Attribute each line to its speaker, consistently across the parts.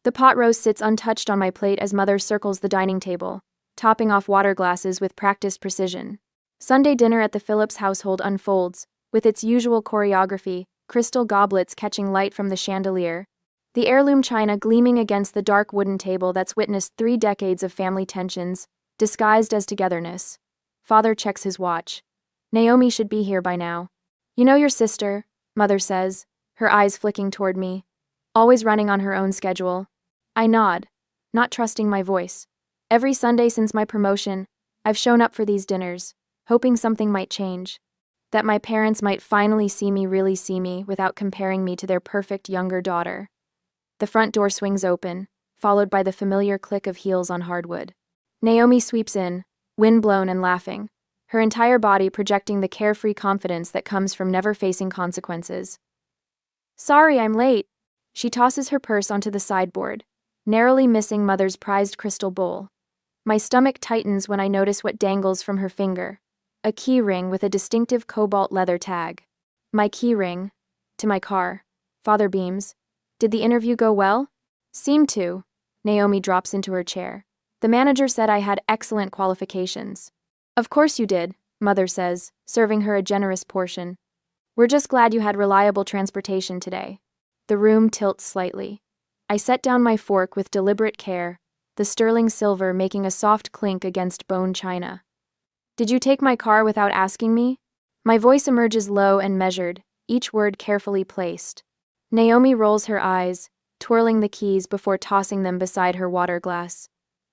Speaker 1: The pot roast sits untouched on my plate as mother circles the dining table, topping off water glasses with practiced precision. Sunday dinner at the Phillips household unfolds, with its usual choreography, crystal goblets catching light from the chandelier, the heirloom china gleaming against the dark wooden table that's witnessed 3 decades of family tensions, disguised as togetherness. Father checks his watch. Naomi should be here by now. You know your sister, Mother says, her eyes flicking toward me. Always running on her own schedule. I nod, not trusting my voice. Every Sunday since my promotion, I've shown up for these dinners, hoping something might change. That my parents might finally really see me without comparing me to their perfect younger daughter. The front door swings open, followed by the familiar click of heels on hardwood. Naomi sweeps in, wind-blown and laughing, her entire body projecting the carefree confidence that comes from never facing consequences. Sorry, I'm late. She tosses her purse onto the sideboard, narrowly missing Mother's prized crystal bowl. My stomach tightens when I notice what dangles from her finger. A key ring with a distinctive cobalt leather tag. My key ring. To my car. Father beams. Did the interview go well? Seemed to. Naomi drops into her chair. The manager said I had excellent qualifications. Of course you did, Mother says, serving her a generous portion. We're just glad you had reliable transportation today. The room tilts slightly. I set down my fork with deliberate care, the sterling silver making a soft clink against bone china. Did you take my car without asking me? My voice emerges low and measured, each word carefully placed. Naomi rolls her eyes, twirling the keys before tossing them beside her water glass.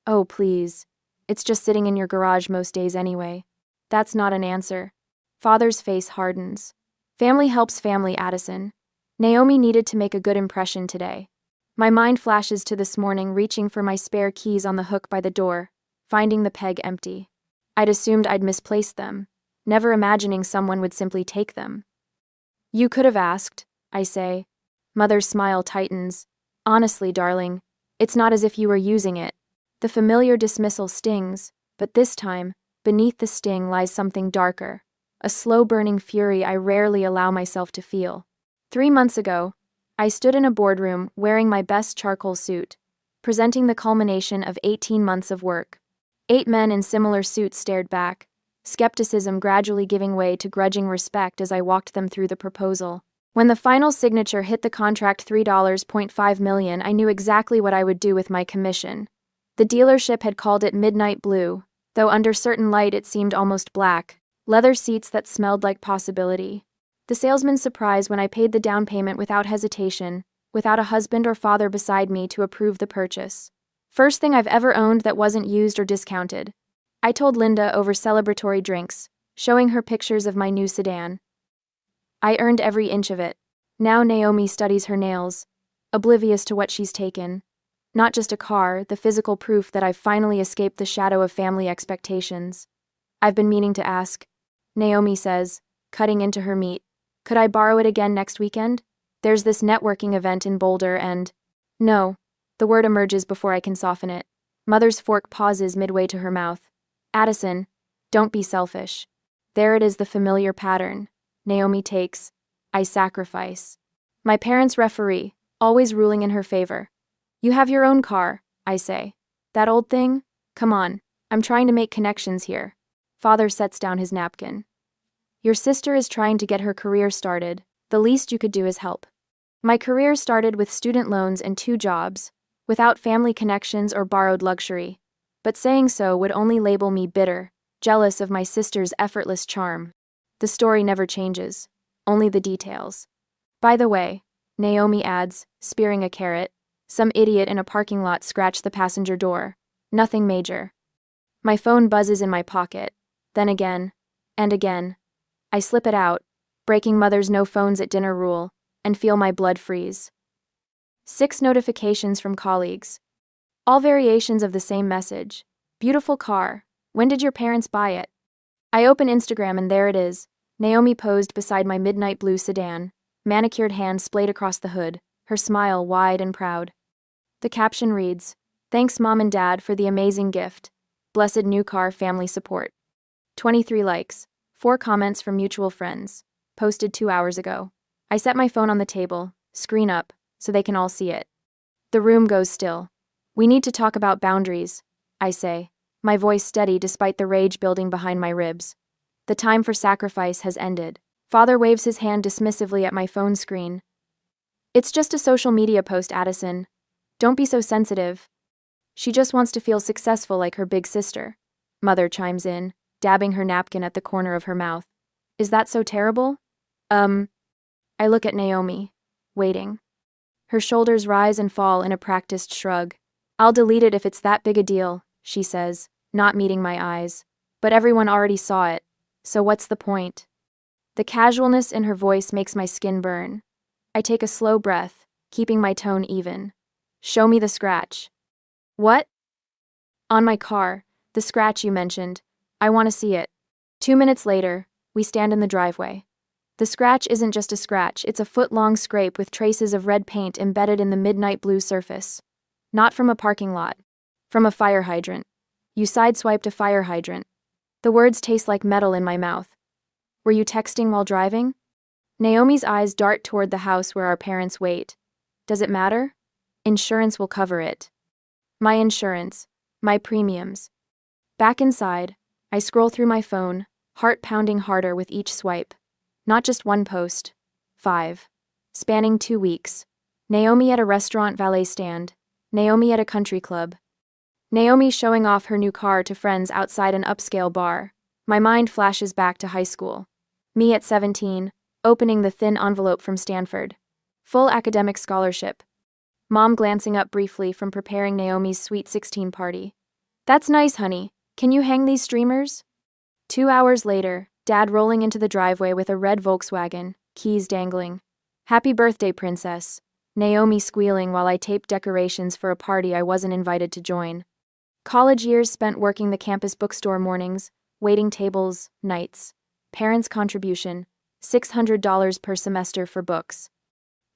Speaker 1: Oh, please. It's just sitting in your garage most days anyway. That's not an answer. Father's face hardens. Family helps family, Addison. Naomi needed to make a good impression today. My mind flashes to this morning reaching for my spare keys on the hook by the door, finding the peg empty. I'd assumed I'd misplaced them, never imagining someone would simply take them. You could have asked, I say. Mother's smile tightens. Honestly, darling, it's not as if you were using it. The familiar dismissal stings, but this time, beneath the sting lies something darker, a slow-burning fury I rarely allow myself to feel. 3 months ago, I stood in a boardroom wearing my best charcoal suit, presenting the culmination of 18 months of work. 8 men in similar suits stared back, skepticism gradually giving way to grudging respect as I walked them through the proposal. When the final signature hit the contract $3.5 million, I knew exactly what I would do with my commission. The dealership had called it midnight blue, though under certain light it seemed almost black, leather seats that smelled like possibility. The salesman's surprise when I paid the down payment without hesitation, without a husband or father beside me to approve the purchase. First thing I've ever owned that wasn't used or discounted. I told Linda over celebratory drinks, showing her pictures of my new sedan. I earned every inch of it. Now Naomi studies her nails, oblivious to what she's taken. Not just a car, the physical proof that I've finally escaped the shadow of family expectations. I've been meaning to ask. Naomi says, cutting into her meat. Could I borrow it again next weekend? There's this networking event in Boulder and… No. The word emerges before I can soften it. Mother's fork pauses midway to her mouth. Addison, don't be selfish. There it is, the familiar pattern. Naomi takes. I sacrifice. My parents referee, always ruling in her favor. You have your own car, I say. That old thing? Come on, I'm trying to make connections here. Father sets down his napkin. Your sister is trying to get her career started. The least you could do is help. My career started with student loans and 2 jobs, without family connections or borrowed luxury. But saying so would only label me bitter, jealous of my sister's effortless charm. The story never changes, only the details. By the way, Naomi adds, spearing a carrot, some idiot in a parking lot scratched the passenger door. Nothing major. My phone buzzes in my pocket, then again, and again. I slip it out, breaking Mother's no phones at dinner rule, and feel my blood freeze. 6 notifications from colleagues. All variations of the same message. Beautiful car. When did your parents buy it? I open Instagram and there it is. Naomi posed beside my midnight blue sedan, manicured hand splayed across the hood, her smile wide and proud. The caption reads, Thanks Mom and Dad for the amazing gift. Blessed new car family support. 23 likes, 4 comments from mutual friends. Posted 2 hours ago. I set my phone on the table, screen up, so they can all see it. The room goes still. We need to talk about boundaries, I say, my voice steady despite the rage building behind my ribs. The time for sacrifice has ended. Father waves his hand dismissively at my phone screen. It's just a social media post, Addison. Don't be so sensitive. She just wants to feel successful like her big sister. Mother chimes in, dabbing her napkin at the corner of her mouth. Is that so terrible? I look at Naomi, waiting. Her shoulders rise and fall in a practiced shrug. I'll delete it if it's that big a deal, she says, not meeting my eyes. But everyone already saw it, so what's the point? The casualness in her voice makes my skin burn. I take a slow breath, keeping my tone even. Show me the scratch. What? On my car, the scratch you mentioned. I want to see it. 2 minutes later, we stand in the driveway. The scratch isn't just a scratch, it's a foot-long scrape with traces of red paint embedded in the midnight blue surface. Not from a parking lot. From a fire hydrant. You sideswiped a fire hydrant. The words taste like metal in my mouth. Were you texting while driving? Naomi's eyes dart toward the house where our parents wait. Does it matter? Insurance will cover it. My insurance. My premiums. Back inside, I scroll through my phone, heart pounding harder with each swipe. Not just one post. 5. Spanning 2 weeks. Naomi at a restaurant valet stand. Naomi at a country club. Naomi showing off her new car to friends outside an upscale bar. My mind flashes back to high school. Me at 17, opening the thin envelope from Stanford. Full academic scholarship. Mom glancing up briefly from preparing Naomi's sweet 16 party. That's nice, honey. Can you hang these streamers? 2 hours later, Dad rolling into the driveway with a red Volkswagen, keys dangling. Happy birthday, princess. Naomi squealing while I taped decorations for a party I wasn't invited to join. College years spent working the campus bookstore mornings, waiting tables, nights. Parents' contribution, $600 per semester for books.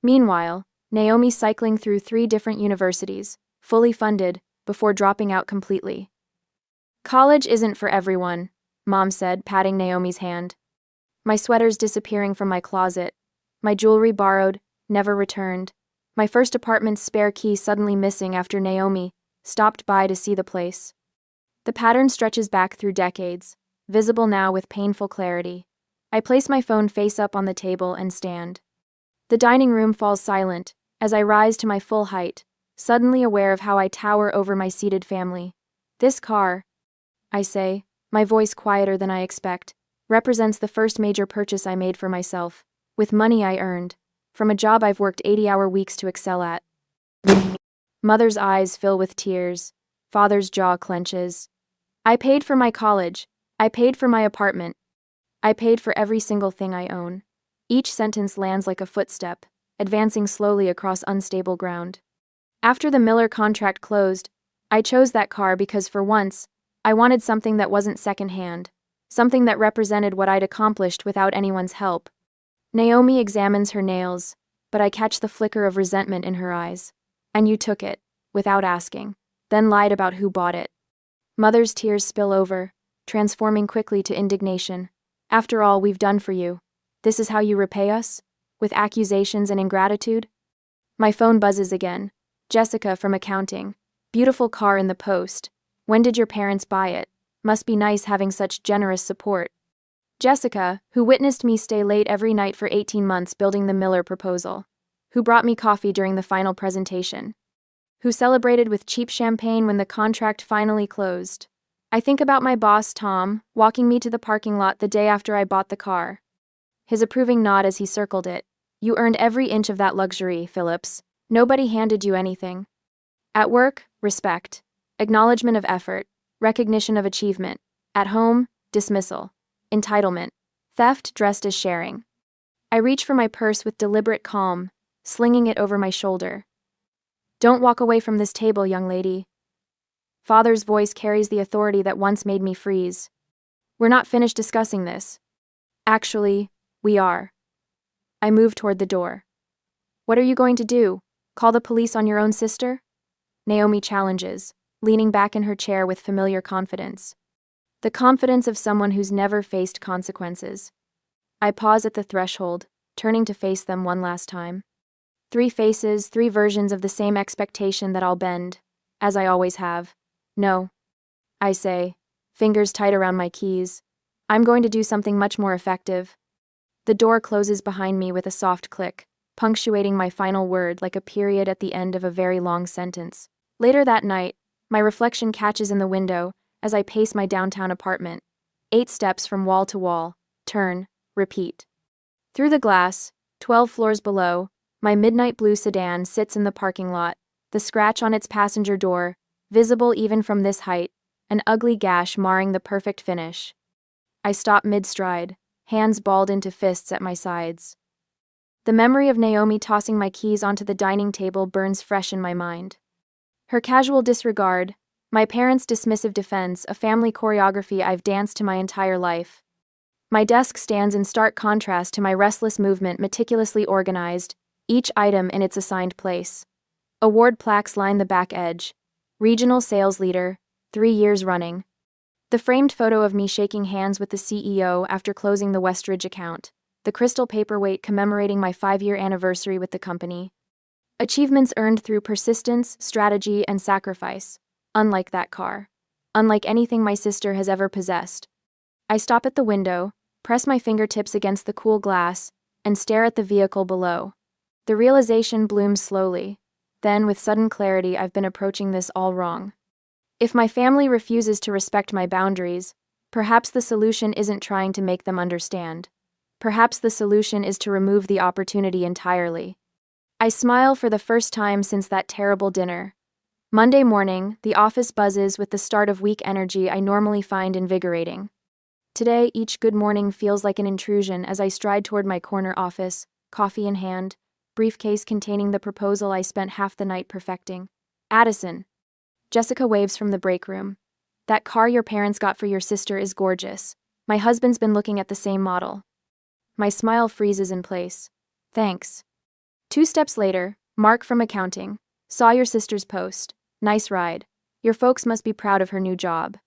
Speaker 1: Meanwhile, Naomi cycling through 3 different universities, fully funded, before dropping out completely. College isn't for everyone, Mom said, patting Naomi's hand. My sweaters disappearing from my closet. My jewelry borrowed, never returned. My first apartment's spare key suddenly missing after Naomi stopped by to see the place. The pattern stretches back through decades, visible now with painful clarity. I place my phone face up on the table and stand. The dining room falls silent as I rise to my full height, suddenly aware of how I tower over my seated family. This car, I say, my voice quieter than I expect, represents the first major purchase I made for myself, with money I earned, from a job I've worked 80-hour weeks to excel at. Mother's eyes fill with tears. Father's jaw clenches. I paid for my college. I paid for my apartment. I paid for every single thing I own. Each sentence lands like a footstep, advancing slowly across unstable ground. After the Miller contract closed, I chose that car because for once, I wanted something that wasn't secondhand, something that represented what I'd accomplished without anyone's help. Naomi examines her nails, but I catch the flicker of resentment in her eyes. And you took it, without asking, then lied about who bought it. Mother's tears spill over, transforming quickly to indignation. After all we've done for you, this is how you repay us? With accusations and ingratitude? My phone buzzes again. Jessica from accounting. Beautiful car in the post. When did your parents buy it? Must be nice having such generous support. Jessica, who witnessed me stay late every night for 18 months building the Miller proposal. Who brought me coffee during the final presentation. Who celebrated with cheap champagne when the contract finally closed. I think about my boss, Tom, walking me to the parking lot the day after I bought the car. His approving nod as he circled it. You earned every inch of that luxury, Phillips. Nobody handed you anything. At work, respect. Acknowledgement of effort. Recognition of achievement. At home, dismissal. Entitlement. Theft dressed as sharing. I reach for my purse with deliberate calm, slinging it over my shoulder. Don't walk away from this table, young lady. Father's voice carries the authority that once made me freeze. We're not finished discussing this. Actually, we are. I move toward the door. What are you going to do? Call the police on your own sister? Naomi challenges, leaning back in her chair with familiar confidence. The confidence of someone who's never faced consequences. I pause at the threshold, turning to face them one last time. Three faces, three versions of the same expectation that I'll bend, as I always have. No, I say, fingers tight around my keys. I'm going to do something much more effective. The door closes behind me with a soft click, punctuating my final word like a period at the end of a very long sentence. Later that night, my reflection catches in the window as I pace my downtown apartment. 8 steps from wall to wall, turn, repeat. Through the glass, 12 floors below, my midnight blue sedan sits in the parking lot, the scratch on its passenger door, visible even from this height, an ugly gash marring the perfect finish. I stop mid-stride, hands balled into fists at my sides. The memory of Naomi tossing my keys onto the dining table burns fresh in my mind. Her casual disregard, my parents' dismissive defense, a family choreography I've danced to my entire life. My desk stands in stark contrast to my restless movement, meticulously organized, each item in its assigned place. Award plaques line the back edge. Regional sales leader, 3 years running. The framed photo of me shaking hands with the CEO after closing the Westridge account. The crystal paperweight commemorating my 5-year anniversary with the company. Achievements earned through persistence, strategy, and sacrifice. Unlike that car. Unlike anything my sister has ever possessed. I stop at the window, press my fingertips against the cool glass, and stare at the vehicle below. The realization blooms slowly. Then, with sudden clarity, I've been approaching this all wrong. If my family refuses to respect my boundaries, perhaps the solution isn't trying to make them understand. Perhaps the solution is to remove the opportunity entirely. I smile for the first time since that terrible dinner. Monday morning, the office buzzes with the start of week energy I normally find invigorating. Today, each good morning feels like an intrusion as I stride toward my corner office, coffee in hand, briefcase containing the proposal I spent half the night perfecting. Addison. Jessica waves from the break room. That car your parents got for your sister is gorgeous. My husband's been looking at the same model. My smile freezes in place. Thanks. 2 steps later, Mark from accounting. Saw your sister's post. Nice ride. Your folks must be proud of her new job.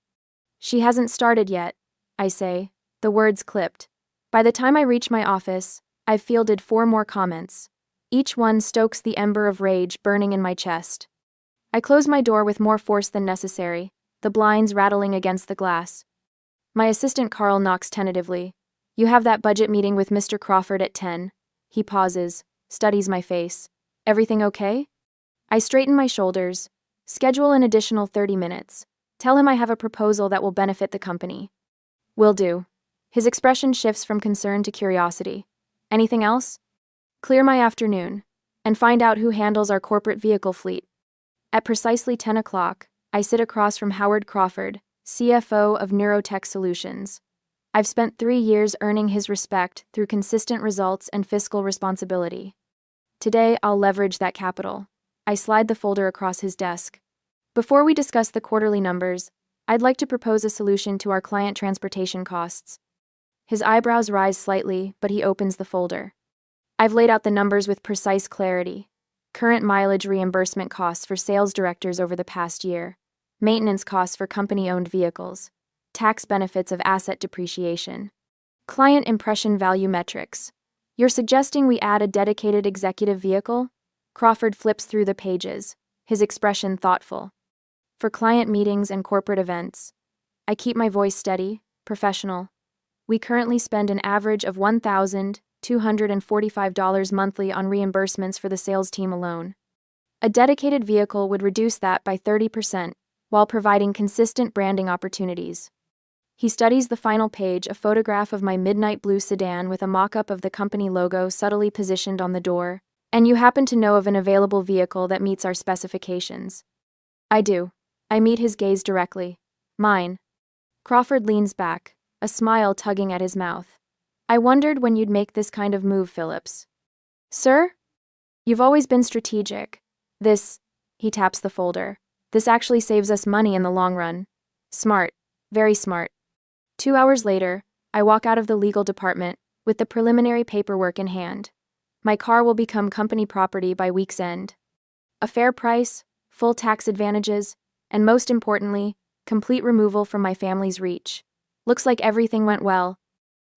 Speaker 1: She hasn't started yet, I say, the words clipped. By the time I reach my office, I've fielded 4 more comments. Each one stokes the ember of rage burning in my chest. I close my door with more force than necessary, the blinds rattling against the glass. My assistant Carl knocks tentatively. You have that budget meeting with Mr. Crawford at 10. He pauses, studies my face. Everything okay? I straighten my shoulders. Schedule an additional 30 minutes. Tell him I have a proposal that will benefit the company. Will do. His expression shifts from concern to curiosity. Anything else? Clear my afternoon, and find out who handles our corporate vehicle fleet. At precisely 10 o'clock, I sit across from Howard Crawford, CFO of Neurotech Solutions. I've spent 3 years earning his respect through consistent results and fiscal responsibility. Today, I'll leverage that capital. I slide the folder across his desk. Before we discuss the quarterly numbers, I'd like to propose a solution to our client transportation costs. His eyebrows rise slightly, but he opens the folder. I've laid out the numbers with precise clarity. Current mileage reimbursement costs for sales directors over the past year, maintenance costs for company-owned vehicles, tax benefits of asset depreciation, client impression value metrics. You're suggesting we add a dedicated executive vehicle? Crawford flips through the pages, his expression thoughtful. For client meetings and corporate events, I keep my voice steady, professional. We currently spend an average of $1,245 monthly on reimbursements for the sales team alone. A dedicated vehicle would reduce that by 30%, while providing consistent branding opportunities. He studies the final page, a photograph of my midnight blue sedan with a mock-up of the company logo subtly positioned on the door. And you happen to know of an available vehicle that meets our specifications. I do. I meet his gaze directly. Mine. Crawford leans back, a smile tugging at his mouth. I wondered when you'd make this kind of move, Phillips. Sir? You've always been strategic. He taps the folder. This actually saves us money in the long run. Smart. Very smart. 2 hours later, I walk out of the legal department, with the preliminary paperwork in hand. My car will become company property by week's end. A fair price, full tax advantages, and most importantly, complete removal from my family's reach. Looks like everything went well,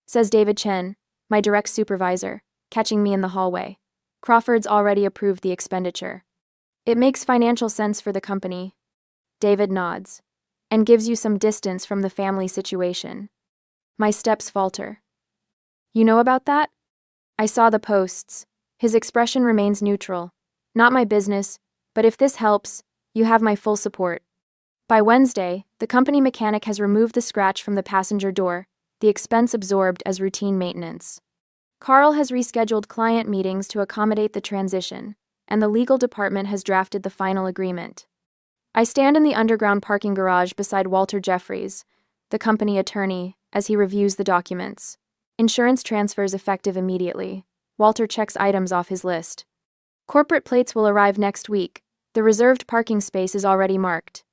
Speaker 1: says David Chen, my direct supervisor, catching me in the hallway. Crawford's already approved the expenditure. It makes financial sense for the company. David nods. And gives you some distance from the family situation. My steps falter. You know about that? I saw the posts. His expression remains neutral. Not my business, but if this helps, you have my full support. By Wednesday, the company mechanic has removed the scratch from the passenger door, the expense absorbed as routine maintenance. Carl has rescheduled client meetings to accommodate the transition, and the legal department has drafted the final agreement. I stand in the underground parking garage beside Walter Jeffries, the company attorney, as he reviews the documents. Insurance transfers effective immediately. Walter checks items off his list. Corporate plates will arrive next week. The reserved parking space is already marked.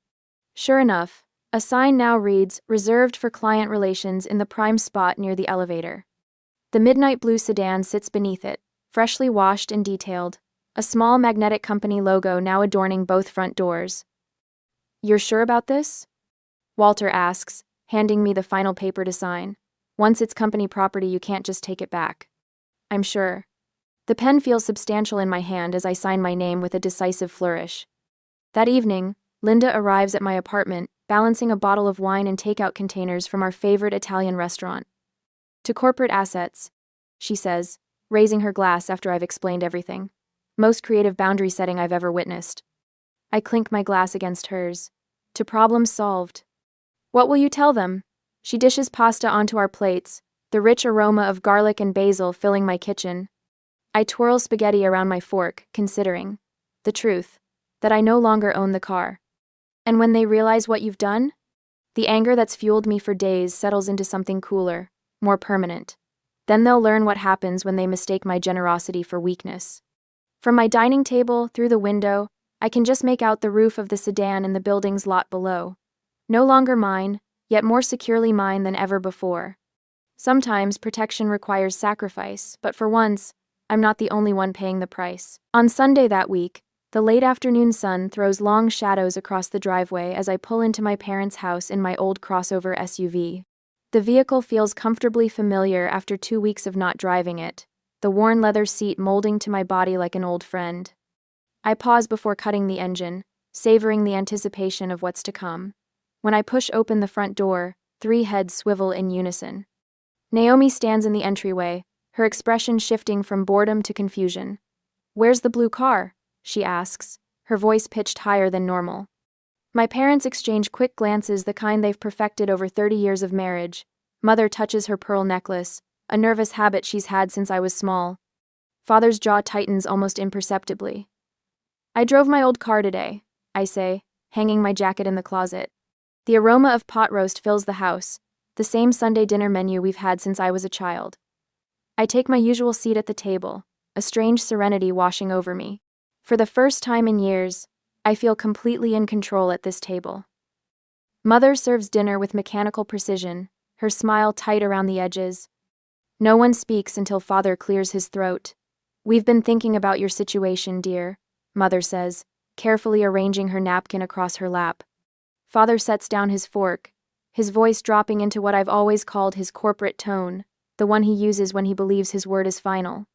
Speaker 1: Sure enough, a sign now reads, "Reserved for client relations" in the prime spot near the elevator. The midnight blue sedan sits beneath it, freshly washed and detailed, a small magnetic company logo now adorning both front doors. You're sure about this? Walter asks, handing me the final paper to sign. Once it's company property, you can't just take it back. I'm sure. The pen feels substantial in my hand as I sign my name with a decisive flourish. That evening, Linda arrives at my apartment, balancing a bottle of wine and takeout containers from our favorite Italian restaurant. To corporate assets, she says, raising her glass after I've explained everything. Most creative boundary setting I've ever witnessed. I clink my glass against hers. To problems solved. What will you tell them? She dishes pasta onto our plates, the rich aroma of garlic and basil filling my kitchen. I twirl spaghetti around my fork, considering. The truth. That I no longer own the car. And when they realize what you've done? The anger that's fueled me for days settles into something cooler, more permanent. Then they'll learn what happens when they mistake my generosity for weakness. From my dining table, through the window, I can just make out the roof of the sedan in the building's lot below. No longer mine, yet more securely mine than ever before. Sometimes protection requires sacrifice, but for once, I'm not the only one paying the price. On Sunday that week, the late afternoon sun throws long shadows across the driveway as I pull into my parents' house in my old crossover SUV. The vehicle feels comfortably familiar after 2 weeks of not driving it, the worn leather seat molding to my body like an old friend. I pause before cutting the engine, savoring the anticipation of what's to come. When I push open the front door, 3 heads swivel in unison. Naomi stands in the entryway, her expression shifting from boredom to confusion. "Where's the blue car?" she asks, her voice pitched higher than normal. My parents exchange quick glances, the kind they've perfected over 30 years of marriage. Mother touches her pearl necklace, a nervous habit she's had since I was small. Father's jaw tightens almost imperceptibly. "I drove my old car today," I say, hanging my jacket in the closet. The aroma of pot roast fills the house, the same Sunday dinner menu we've had since I was a child. I take my usual seat at the table, a strange serenity washing over me. For the first time in years, I feel completely in control at this table. Mother serves dinner with mechanical precision, her smile tight around the edges. No one speaks until Father clears his throat. "We've been thinking about your situation, dear," Mother says, carefully arranging her napkin across her lap. Father sets down his fork, his voice dropping into what I've always called his corporate tone, the one he uses when he believes his word is final.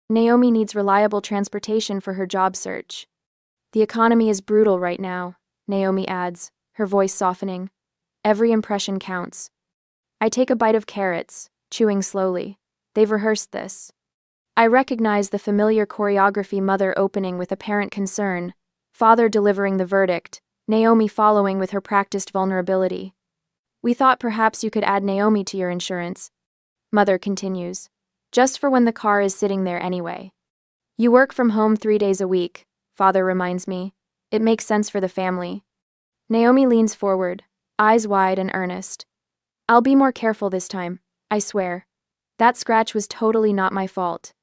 Speaker 1: "Naomi needs reliable transportation for her job search. The economy is brutal right now," Naomi adds, her voice softening. "Every impression counts." I take a bite of carrots, chewing slowly. They've rehearsed this. I recognize the familiar choreography, Mother opening with apparent concern, Father delivering the verdict, Naomi following with her practiced vulnerability. "We thought perhaps you could add Naomi to your insurance," Mother continues, "just for when the car is sitting there anyway. You work from home 3 days a week," Father reminds me. "It makes sense for the family." Naomi leans forward, eyes wide and earnest. "I'll be more careful this time, I swear. That scratch was totally not my fault."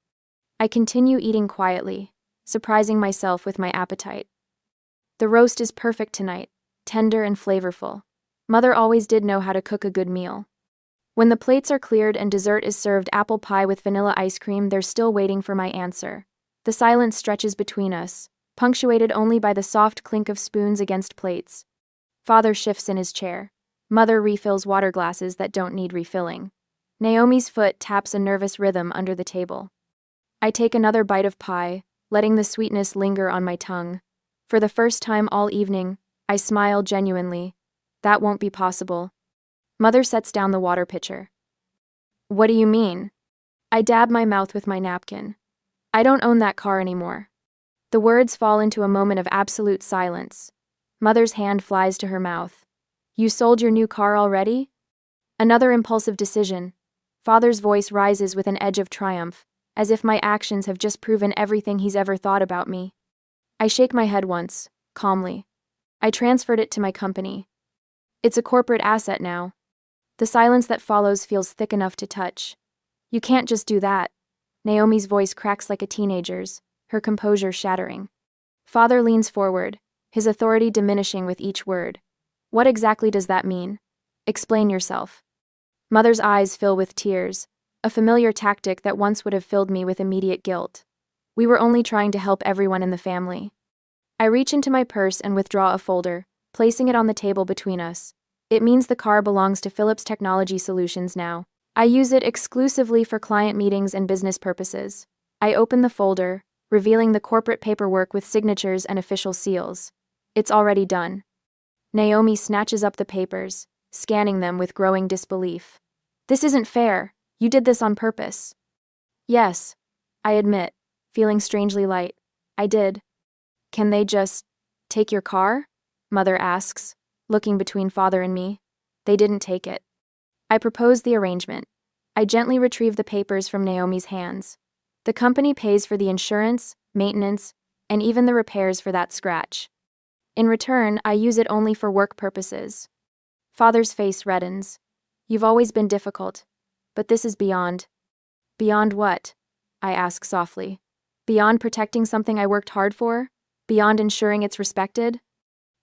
Speaker 1: I continue eating quietly, surprising myself with my appetite. The roast is perfect tonight, tender and flavorful. Mother always did know how to cook a good meal. When the plates are cleared and dessert is served, apple pie with vanilla ice cream, they're still waiting for my answer. The silence stretches between us, punctuated only by the soft clink of spoons against plates. Father shifts in his chair. Mother refills water glasses that don't need refilling. Naomi's foot taps a nervous rhythm under the table. I take another bite of pie, letting the sweetness linger on my tongue. For the first time all evening, I smile genuinely. That won't be possible. Mother sets down the water pitcher. What do you mean? I dab my mouth with my napkin. I don't own that car anymore. The words fall into a moment of absolute silence. Mother's hand flies to her mouth. You sold your new car already? Another impulsive decision. Father's voice rises with an edge of triumph, as if my actions have just proven everything he's ever thought about me. I shake my head once, calmly. I transferred it to my company. It's a corporate asset now. The silence that follows feels thick enough to touch. You can't just do that. Naomi's voice cracks like a teenager's, her composure shattering. Father leans forward, his authority diminishing with each word. What exactly does that mean? Explain yourself. Mother's eyes fill with tears, a familiar tactic that once would have filled me with immediate guilt. We were only trying to help everyone in the family. I reach into my purse and withdraw a folder, placing it on the table between us. It means the car belongs to Philips Technology Solutions now. I use it exclusively for client meetings and business purposes. I open the folder, revealing the corporate paperwork with signatures and official seals. It's already done. Naomi snatches up the papers, scanning them with growing disbelief. This isn't fair. You did this on purpose. Yes, I admit, feeling strangely light. I did. Can they just take your car? Mother asks, looking between father and me. They didn't take it. I propose the arrangement. I gently retrieve the papers from Naomi's hands. The company pays for the insurance, maintenance, and even the repairs for that scratch. In return, I use it only for work purposes. Father's face reddens. You've always been difficult, but this is beyond. Beyond what? I ask softly. Beyond protecting something I worked hard for? Beyond ensuring it's respected?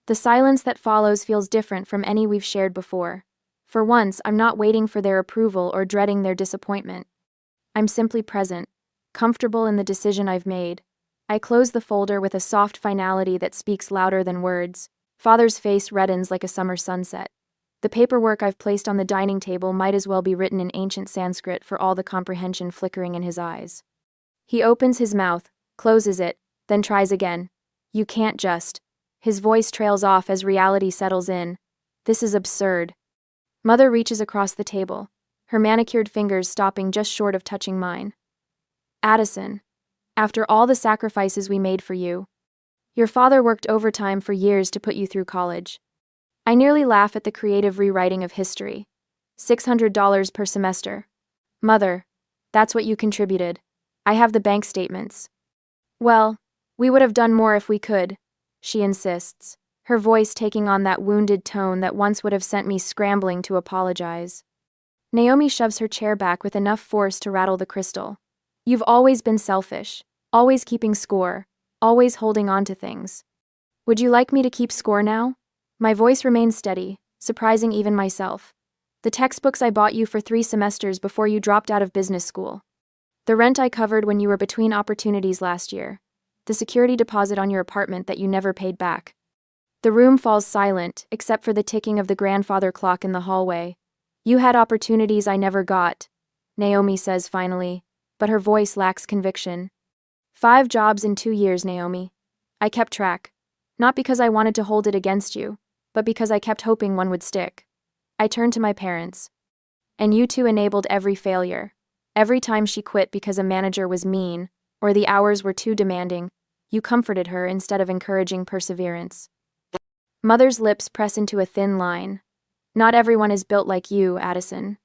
Speaker 1: The silence that follows feels different from any we've shared before. For once, I'm not waiting for their approval or dreading their disappointment. I'm simply present, comfortable in the decision I've made. I close the folder with a soft finality that speaks louder than words. Father's face reddens like a summer sunset. The paperwork I've placed on the dining table might as well be written in ancient Sanskrit for all the comprehension flickering in his eyes. He opens his mouth, closes it, then tries again. You can't just. His voice trails off as reality settles in. This is absurd. Mother reaches across the table, her manicured fingers stopping just short of touching mine. Addison, after all the sacrifices we made for you, your father worked overtime for years to put you through college. I nearly laugh at the creative rewriting of history. $600 per semester. Mother, that's what you contributed. I have the bank statements. Well, we would have done more if we could, she insists, her voice taking on that wounded tone that once would have sent me scrambling to apologize. Naomi shoves her chair back with enough force to rattle the crystal. You've always been selfish, always keeping score, always holding on to things. Would you like me to keep score now? My voice remains steady, surprising even myself. The textbooks I bought you for 3 semesters before you dropped out of business school. The rent I covered when you were between opportunities last year. The security deposit on your apartment that you never paid back. The room falls silent, except for the ticking of the grandfather clock in the hallway. You had opportunities I never got, Naomi says finally, but her voice lacks conviction. 5 jobs in 2 years, Naomi. I kept track. Not because I wanted to hold it against you, but because I kept hoping one would stick. I turned to my parents. And you two enabled every failure. Every time she quit because a manager was mean, or the hours were too demanding, you comforted her instead of encouraging perseverance. Mother's lips press into a thin line. Not everyone is built like you, Addison.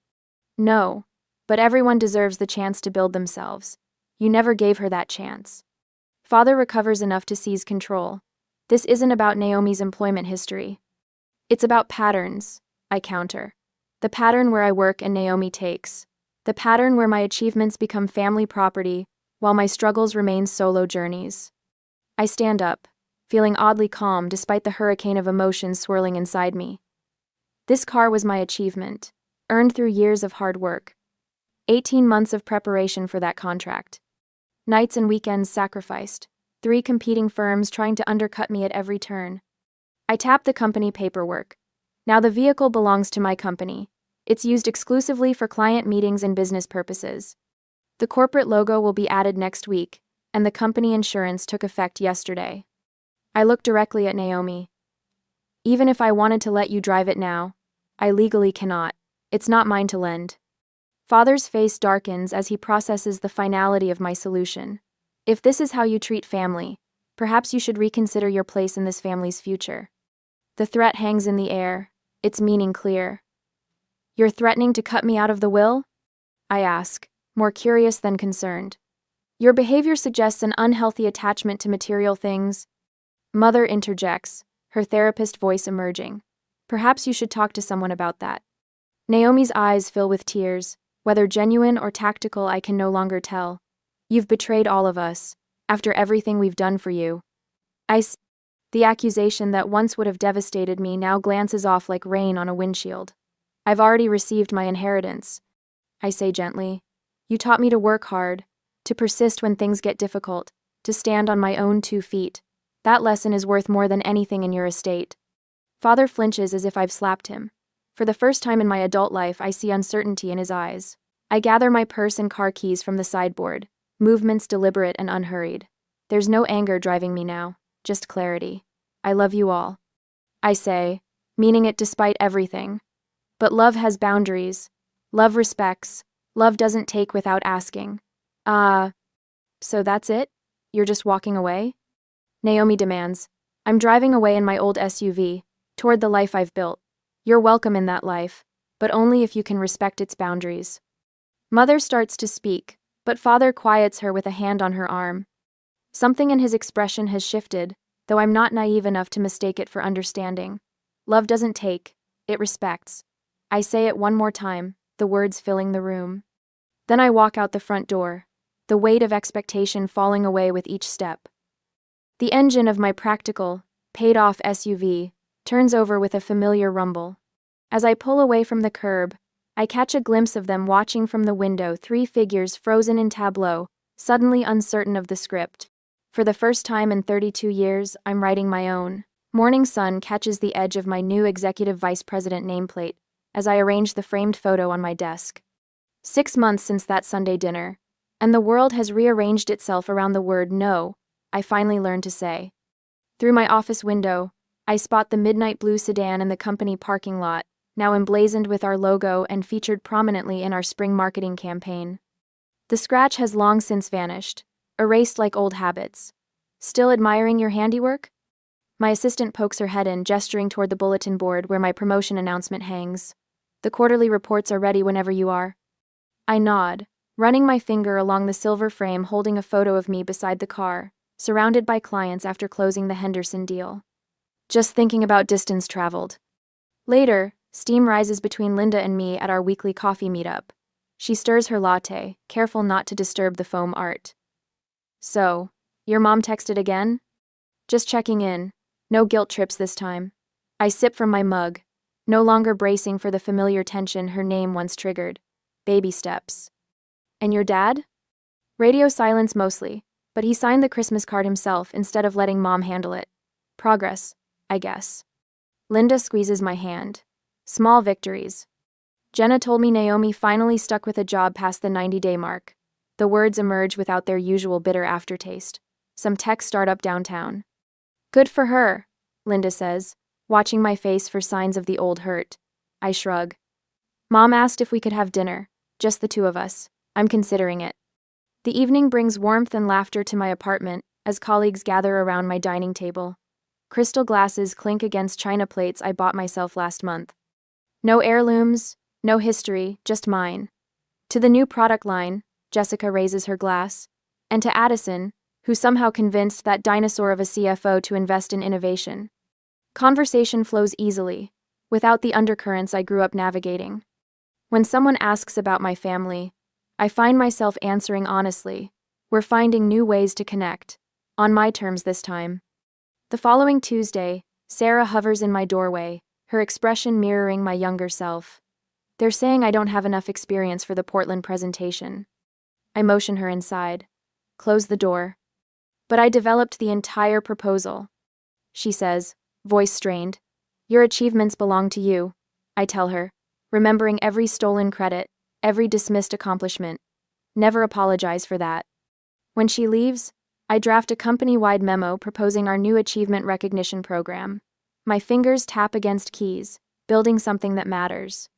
Speaker 1: No, but everyone deserves the chance to build themselves. You never gave her that chance. Father recovers enough to seize control. This isn't about Naomi's employment history. It's about patterns, I counter. The pattern where I work and Naomi takes. The pattern where my achievements become family property, while my struggles remain solo journeys. I stand up, feeling oddly calm despite the hurricane of emotions swirling inside me. This car was my achievement, earned through years of hard work. 18 months of preparation for that contract. Nights and weekends sacrificed. 3 competing firms trying to undercut me at every turn. I tap the company paperwork. Now the vehicle belongs to my company. It's used exclusively for client meetings and business purposes. The corporate logo will be added next week, and the company insurance took effect yesterday. I look directly at Naomi. Even if I wanted to let you drive it now, I legally cannot. It's not mine to lend. Father's face darkens as he processes the finality of my solution. If this is how you treat family, perhaps you should reconsider your place in this family's future. The threat hangs in the air, its meaning clear. You're threatening to cut me out of the will? I ask, more curious than concerned. Your behavior suggests an unhealthy attachment to material things. Mother interjects, her therapist voice emerging. Perhaps you should talk to someone about that. Naomi's eyes fill with tears, whether genuine or tactical I can no longer tell. You've betrayed all of us, after everything we've done for you. The accusation that once would have devastated me now glances off like rain on a windshield. I've already received my inheritance. I say gently. You taught me to work hard, to persist when things get difficult, to stand on my own 2 feet. That lesson is worth more than anything in your estate. Father flinches as if I've slapped him. For the first time in my adult life, I see uncertainty in his eyes. I gather my purse and car keys from the sideboard, movements deliberate and unhurried. There's no anger driving me now, just clarity. I love you all. I say, meaning it despite everything. But love has boundaries. Love respects. Love doesn't take without asking. So that's it? You're just walking away? Naomi demands. I'm driving away in my old SUV, toward the life I've built. You're welcome in that life, but only if you can respect its boundaries. Mother starts to speak, but father quiets her with a hand on her arm. Something in his expression has shifted, though I'm not naive enough to mistake it for understanding. Love doesn't take, it respects. I say it one more time, the words filling the room. Then I walk out the front door, the weight of expectation falling away with each step. The engine of my practical, paid-off SUV turns over with a familiar rumble. As I pull away from the curb, I catch a glimpse of them watching from the window, 3 figures frozen in tableau, suddenly uncertain of the script. For the first time in 32 years, I'm writing my own. Morning sun catches the edge of my new executive vice president nameplate as I arrange the framed photo on my desk. 6 months since that Sunday dinner, and the world has rearranged itself around the word no, I finally learned to say. Through my office window, I spot the midnight blue sedan in the company parking lot, now emblazoned with our logo and featured prominently in our spring marketing campaign. The scratch has long since vanished, erased like old habits. Still admiring your handiwork? My assistant pokes her head in, gesturing toward the bulletin board where my promotion announcement hangs. The quarterly reports are ready whenever you are. I nod, running my finger along the silver frame holding a photo of me beside the car, surrounded by clients after closing the Henderson deal. Just thinking about distance traveled. Later, steam rises between Linda and me at our weekly coffee meetup. She stirs her latte, careful not to disturb the foam art. So, your mom texted again? Just checking in. No guilt trips this time. I sip from my mug, no longer bracing for the familiar tension her name once triggered. Baby steps. And your dad? Radio silence mostly, but he signed the Christmas card himself instead of letting mom handle it. Progress, I guess. Linda squeezes my hand. Small victories. Jenna told me Naomi finally stuck with a job past the 90-day mark. The words emerge without their usual bitter aftertaste. Some tech startup downtown. Good for her, Linda says, watching my face for signs of the old hurt. I shrug. Mom asked if we could have dinner, just the 2 of us. I'm considering it. The evening brings warmth and laughter to my apartment as colleagues gather around my dining table. Crystal glasses clink against china plates I bought myself last month. No heirlooms, no history, just mine. To the new product line, Jessica raises her glass, and to Addison, who somehow convinced that dinosaur of a CFO to invest in innovation. Conversation flows easily, without the undercurrents I grew up navigating. When someone asks about my family, I find myself answering honestly. We're finding new ways to connect, on my terms this time. The following Tuesday, Sarah hovers in my doorway, her expression mirroring my younger self. They're saying I don't have enough experience for the Portland presentation. I motion her inside. Close the door. But I developed the entire proposal. She says, voice strained. Your achievements belong to you, I tell her, remembering every stolen credit, every dismissed accomplishment. Never apologize for that. When she leaves, I draft a company-wide memo proposing our new achievement recognition program. My fingers tap against keys, building something that matters.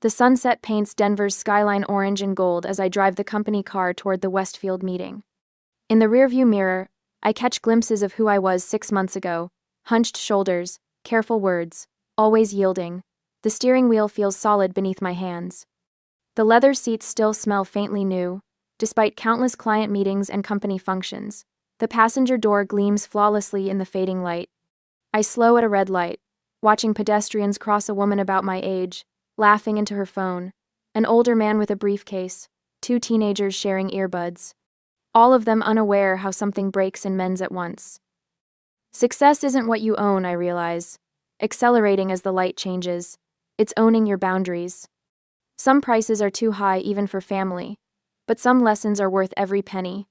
Speaker 1: The sunset paints Denver's skyline orange and gold as I drive the company car toward the Westfield meeting. In the rearview mirror, I catch glimpses of who I was 6 months ago: hunched shoulders, careful words, always yielding. The steering wheel feels solid beneath my hands. The leather seats still smell faintly new, despite countless client meetings and company functions. The passenger door gleams flawlessly in the fading light. I slow at a red light, watching pedestrians cross a woman about my age, laughing into her phone, an older man with a briefcase, 2 teenagers sharing earbuds, all of them unaware how something breaks in men's at once. Success isn't what you own, I realize. Accelerating as the light changes, it's owning your boundaries. Some prices are too high even for family, but some lessons are worth every penny.